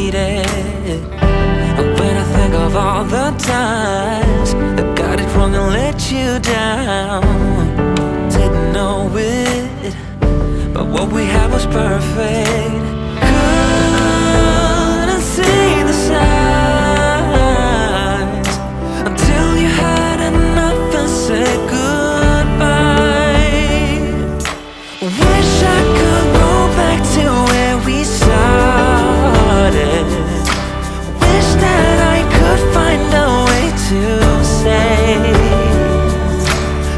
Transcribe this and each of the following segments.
needed. And when I think of all the times I got it wrong and let you down, didn't know it, but what we had was perfect. Couldn't see the signs until you had enough and said goodbye. Wish I could go back to where we started. Wish that I could find a way to say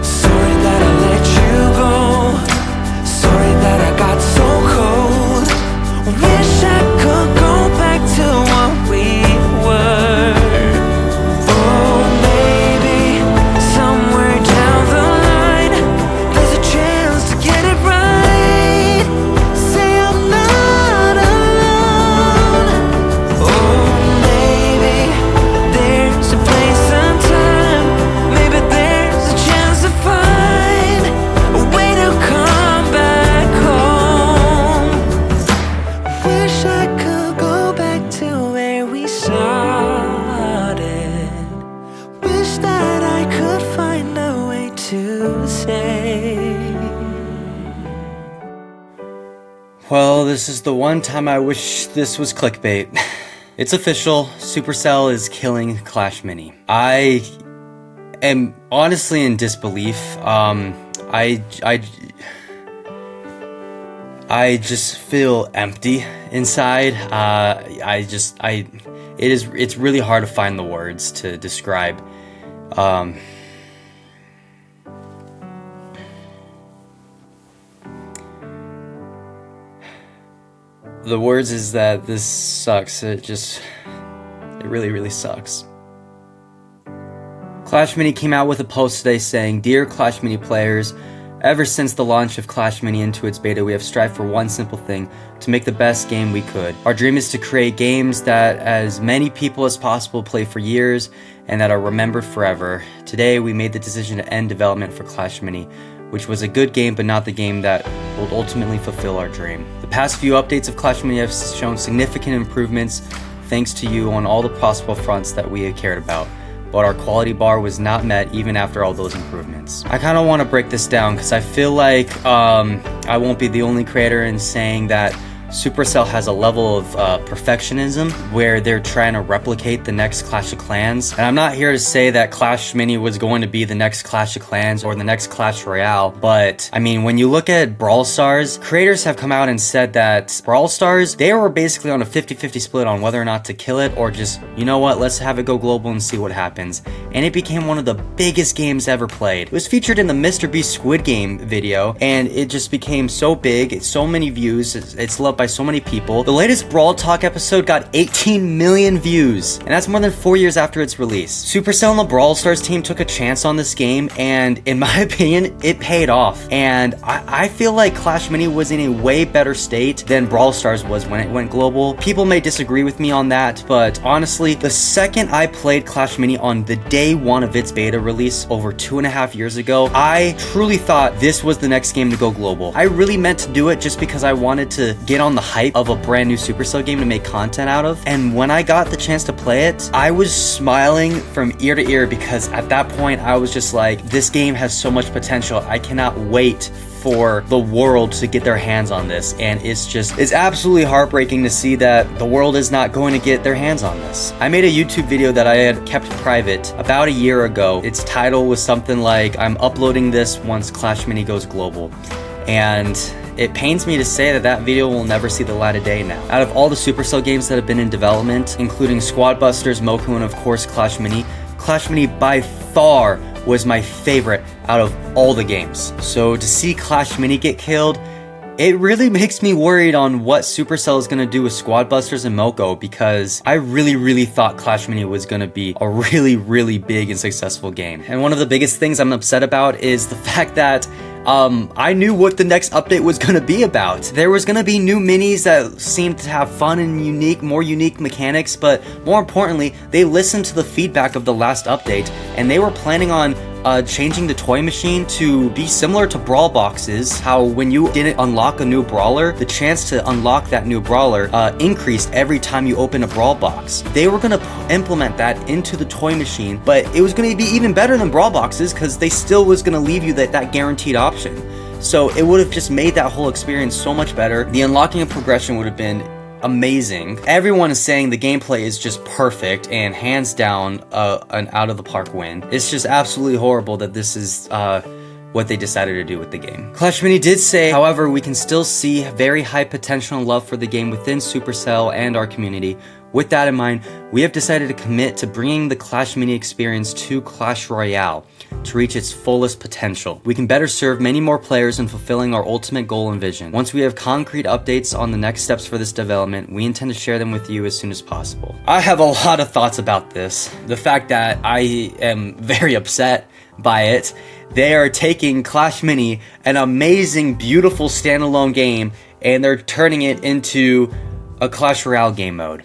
sorry that I let you go, sorry that I got so cold. Wish I could go back to what we were. Oh, maybe somewhere down the line there's a chance to get it right. Say I'm not alone. Oh, maybe there's a place and time. Maybe there's a chance to find a way to come back home. Wish I could go back to where we started. Wish that I could find a way to say. Well, this is the one time I wish this was clickbait. It's official, Supercell is killing Clash Mini. I am honestly in disbelief. I just feel empty inside. It's really hard to find the words to describe. The words is that this sucks. It really, really sucks. Clash Mini came out with a post today saying, "Dear Clash Mini players, ever since the launch of Clash Mini into its beta, we have strived for one simple thing, to make the best game we could. Our dream is to create games that as many people as possible play for years and that are remembered forever. Today, we made the decision to end development for Clash Mini, which was a good game but not the game that will ultimately fulfill our dream. The past few updates of Clash Mini have shown significant improvements thanks to you on all the possible fronts that we had cared about. But our quality bar was not met even after all those improvements." I kind of want to break this down because I feel like I won't be the only creator in saying that Supercell has a level of perfectionism where they're trying to replicate the next Clash of Clans. And I'm not here to say that Clash Mini was going to be the next Clash of Clans or the next Clash Royale, but I mean, when you look at Brawl Stars, creators have come out and said that Brawl Stars, they were basically on a 50-50 split on whether or not to kill it or just, you know what, let's have it go global and see what happens. And it became one of the biggest games ever played. It was featured in the MrBeast Squid Game video, and it just became so big, it's so many views, it's loved by so many people. The latest Brawl Talk episode got 18 million views, and that's more than 4 years after its release. Supercell and the Brawl Stars team took a chance on this game, and in my opinion, it paid off. And I feel like Clash Mini was in a way better state than Brawl Stars was when it went global. People may disagree with me on that, but honestly, the second I played Clash Mini on the day one of its beta release over 2.5 years ago, I truly thought this was the next game to go global. I really meant to do it just because I wanted to get on the hype of a brand new Supercell game to make content out of. And when I got the chance to play it, I was smiling from ear to ear because at that point I was just like, this game has so much potential. I cannot wait for the world to get their hands on this. And it's absolutely heartbreaking to see that the world is not going to get their hands on this. I made a YouTube video that I had kept private about a year ago. Its title was something like, "I'm uploading this once Clash Mini goes global." And it pains me to say that that video will never see the light of day now. Out of all the Supercell games that have been in development, including Squad Busters, Moku, and of course Clash Mini by far was my favorite out of all the games. So to see Clash Mini get killed, it really makes me worried on what Supercell is going to do with Squad Busters and Moko, because I really thought Clash Mini was going to be a really big and successful game. And one of the biggest things I'm upset about is the fact that I knew what the next update was going to be about. There was going to be new minis that seemed to have fun and more unique mechanics, but more importantly, they listened to the feedback of the last update, and they were planning on changing the toy machine to be similar to brawl boxes, how when you didn't unlock a new brawler, the chance to unlock that new brawler increased every time you open a brawl box. They were gonna implement that into the toy machine, but it was gonna be even better than brawl boxes because they still was gonna leave you that guaranteed option. So it would have just made that whole experience so much better. The unlocking and progression would have been amazing. Everyone is saying the gameplay is just perfect and hands down an out of the park win. It's just absolutely horrible that this is what they decided to do with the game. Clash Mini did say, however, we can still see very high potential and love for the game within Supercell and our community. With that in mind, we have decided to commit to bringing the Clash Mini experience to Clash Royale to reach its fullest potential. We can better serve many more players in fulfilling our ultimate goal and vision. Once we have concrete updates on the next steps for this development, we intend to share them with you as soon as possible. I have a lot of thoughts about this. The fact that I am very upset by it. They are taking Clash Mini, an amazing, beautiful standalone game, and they're turning it into a Clash Royale game mode.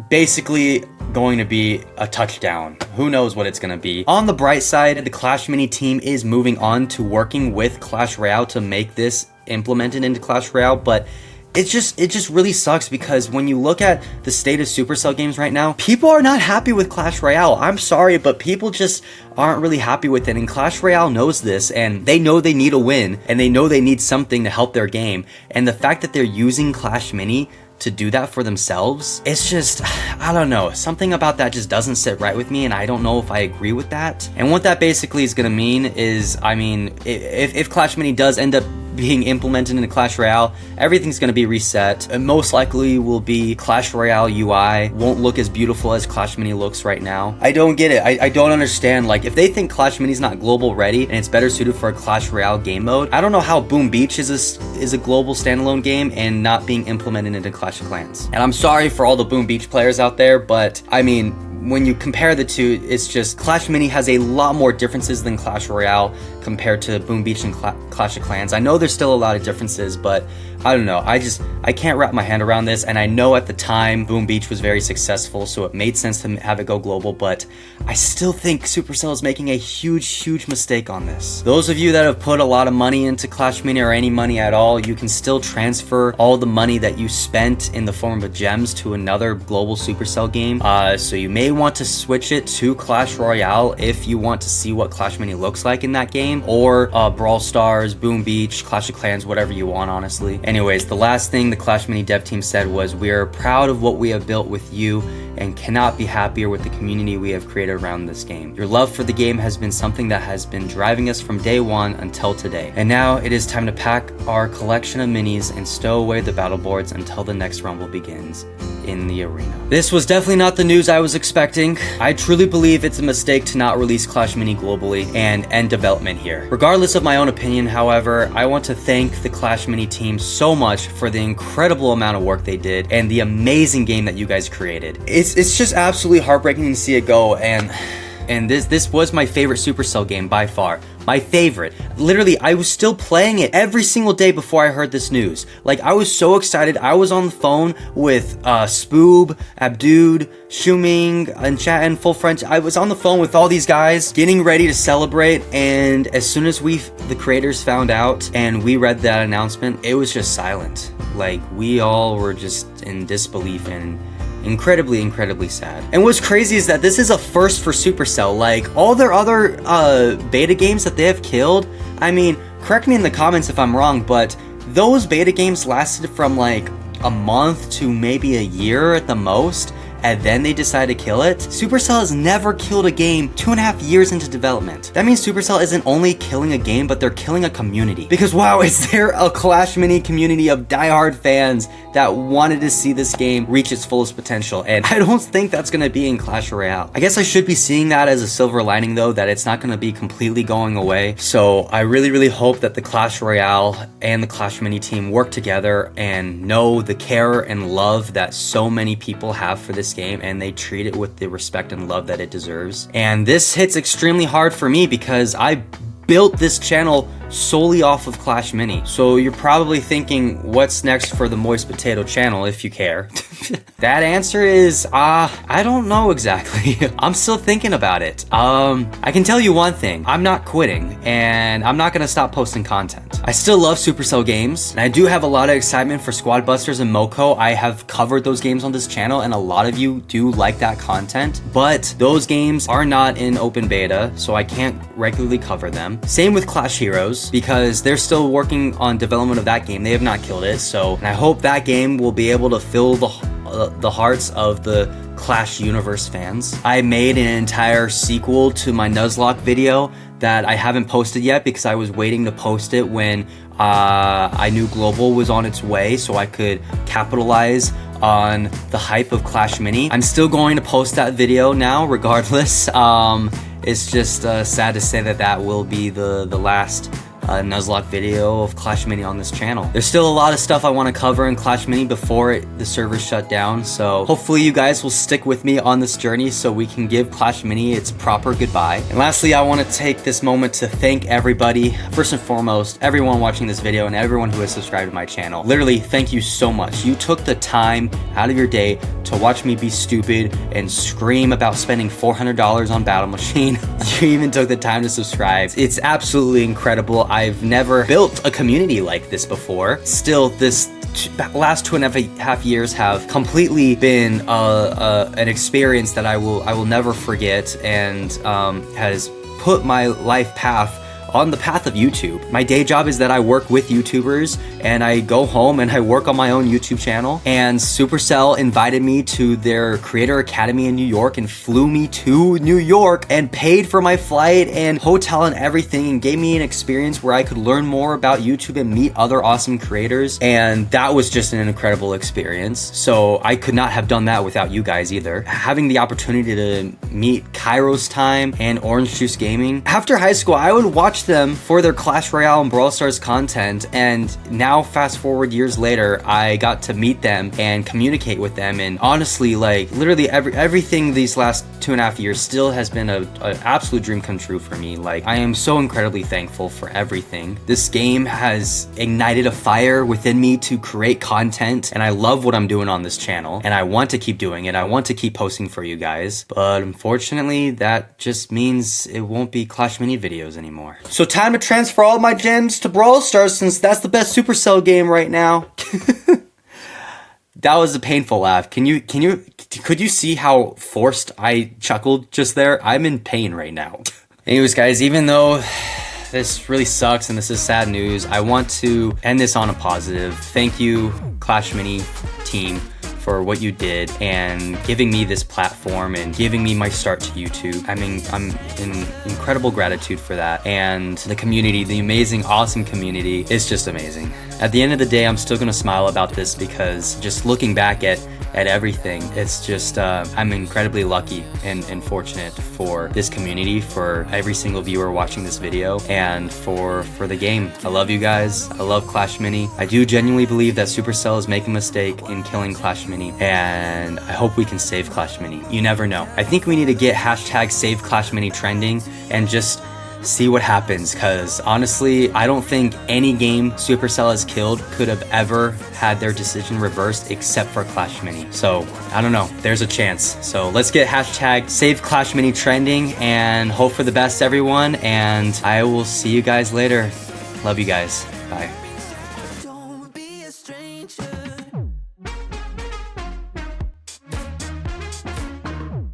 Basically going to be a touchdown. Who knows what it's going to be. On the bright side, the Clash Mini team is moving on to working with Clash Royale to make this implemented into Clash Royale, but it just really sucks because when you look at the state of Supercell games right now, people are not happy with Clash Royale. I'm sorry, but people just aren't really happy with it, and Clash Royale knows this, and they know they need a win, and they know they need something to help their game, and the fact that they're using Clash Mini to do that for themselves, it's just, I don't know, something about that just doesn't sit right with me, and I don't know if I agree with that. And what that basically is gonna mean is, I mean, if Clash Mini does end up being implemented into Clash Royale, everything's going to be reset. It most likely will be Clash Royale UI won't look as beautiful as Clash Mini looks right now. I don't get it. I don't understand. Like, if they think Clash Mini's not global ready and it's better suited for a Clash Royale game mode, I don't know how Boom Beach is a global standalone game and not being implemented into Clash of Clans. And I'm sorry for all the Boom Beach players out there, but I mean, when you compare the two, it's just Clash Mini has a lot more differences than Clash Royale compared to Boom Beach and Clash of Clans. I know there's still a lot of differences, but I don't know. I can't wrap my hand around this, and I know at the time Boom Beach was very successful, so it made sense to have it go global, but I still think Supercell is making a huge mistake on this. Those of you that have put a lot of money into Clash Mini or any money at all, you can still transfer all the money that you spent in the form of gems to another global Supercell game. So you may want to switch it to Clash Royale if you want to see what Clash Mini looks like in that game, or Brawl Stars, Boom Beach, Clash of Clans, whatever you want, honestly. Anyways, the last thing the Clash Mini dev team said was, "We are proud of what we have built with you and cannot be happier with the community we have created around this game. Your love for the game has been something that has been driving us from day one until today. And now it is time to pack our collection of minis and stow away the battle boards until the next rumble begins in the arena." This was definitely not the news I was expecting. I truly believe it's a mistake to not release Clash Mini globally and end development here. Regardless of my own opinion, however, I want to thank the Clash Mini team so much for the incredible amount of work they did and the amazing game that you guys created. It's just absolutely heartbreaking to see it go, and this was my favorite Supercell game by far. My favorite. Literally, I was still playing it every single day before I heard this news. Like, I was so excited. I was on the phone with Spoob, Abdude, Shuming, and chat in full French. I was on the phone with all these guys getting ready to celebrate, and as soon as the creators found out and we read that announcement, it was just silent. Like, we all were just in disbelief and incredibly sad. And what's crazy is that this is a first for Supercell. Like, all their other beta games that they have killed, I mean, correct me in the comments if I'm wrong, but those beta games lasted from like a month to maybe a year at the most, and then they decide to kill it. Supercell has never killed a game 2.5 years into development. That means Supercell isn't only killing a game, but they're killing a community. Because wow, is there a Clash Mini community of diehard fans that wanted to see this game reach its fullest potential, and I don't think that's gonna be in Clash Royale. I guess I should be seeing that as a silver lining though, that it's not gonna be completely going away. So I really hope that the Clash Royale and the Clash Mini team work together and know the care and love that so many people have for this game, and they treat it with the respect and love that it deserves. And this hits extremely hard for me because I built this channel solely off of Clash Mini. So you're probably thinking, what's next for the Moist Potato channel, if you care? That answer is, I don't know exactly. I'm still thinking about it. I can tell you one thing. I'm not quitting, and I'm not gonna stop posting content. I still love Supercell games, and I do have a lot of excitement for Squad Busters and Moko. I have covered those games on this channel, and a lot of you do like that content, but those games are not in open beta, so I can't regularly cover them. Same with Clash Heroes, because they're still working on development of that game. They have not killed it, so and I hope that game will be able to fill the hearts of the Clash universe fans. I made an entire sequel to my Nuzlocke video that I haven't posted yet because I was waiting to post it when I knew Global was on its way, so I could capitalize on the hype of Clash Mini. I'm still going to post that video now regardless. It's just sad to say that will be the last Nuzlocke video of Clash Mini on this channel. There's still a lot of stuff I want to cover in Clash Mini before the servers shut down, so hopefully you guys will stick with me on this journey so we can give Clash Mini its proper goodbye. And lastly, I want to take this moment to thank everybody, first and foremost, everyone watching this video and everyone who has subscribed to my channel. Literally, thank you so much. You took the time out of your day to watch me be stupid and scream about spending $400 on Battle Machine. You even took the time to subscribe. It's absolutely incredible. I've never built a community like this before. Still, this last 2.5 years have completely been an experience that I will never forget, and has put my life path on the path of YouTube. My day job is that I work with YouTubers, and I go home and I work on my own YouTube channel. And Supercell invited me to their Creator Academy in New York and flew me to New York and paid for my flight and hotel and everything, and gave me an experience where I could learn more about YouTube and meet other awesome creators. And that was just an incredible experience. So I could not have done that without you guys either. Having the opportunity to meet Kairos Time and Orange Juice Gaming. After high school, I would watch them for their Clash Royale and Brawl Stars content, and now fast forward years later, I got to meet them and communicate with them, and honestly, like, literally everything these last 2.5 years still has been an absolute dream come true for me. Like, I am so incredibly thankful for everything. This game has ignited a fire within me to create content, and I love what I'm doing on this channel, and I want to keep doing it. I want to keep posting for you guys, but unfortunately, that just means it won't be Clash Mini videos anymore. So time to transfer all my gems to Brawl Stars, since that's the best Supercell game right now. That was a painful laugh. Could you see how forced I chuckled just there? I'm in pain right now. Anyways, guys, even though this really sucks and this is sad news, I want to end this on a positive. Thank you, Clash Mini team, for what you did and giving me this platform and giving me my start to YouTube. I mean, I'm in incredible gratitude for that. And the community, the amazing, awesome community, is just amazing. At the end of the day, I'm still gonna smile about this because just looking back at everything, it's just, I'm incredibly lucky and fortunate for this community, for every single viewer watching this video, and for the game. I love you guys. I love Clash Mini. I do genuinely believe that Supercell is making a mistake in killing Clash Mini, and I hope we can save Clash Mini. You never know. I think we need to get hashtag Save Clash Mini trending and just see what happens, because honestly, I don't think any game Supercell has killed could have ever had their decision reversed except for Clash Mini. So I don't know, there's a chance. So let's get hashtag Save Clash Mini trending and hope for the best, everyone, and I will see you guys later. Love you guys. Bye.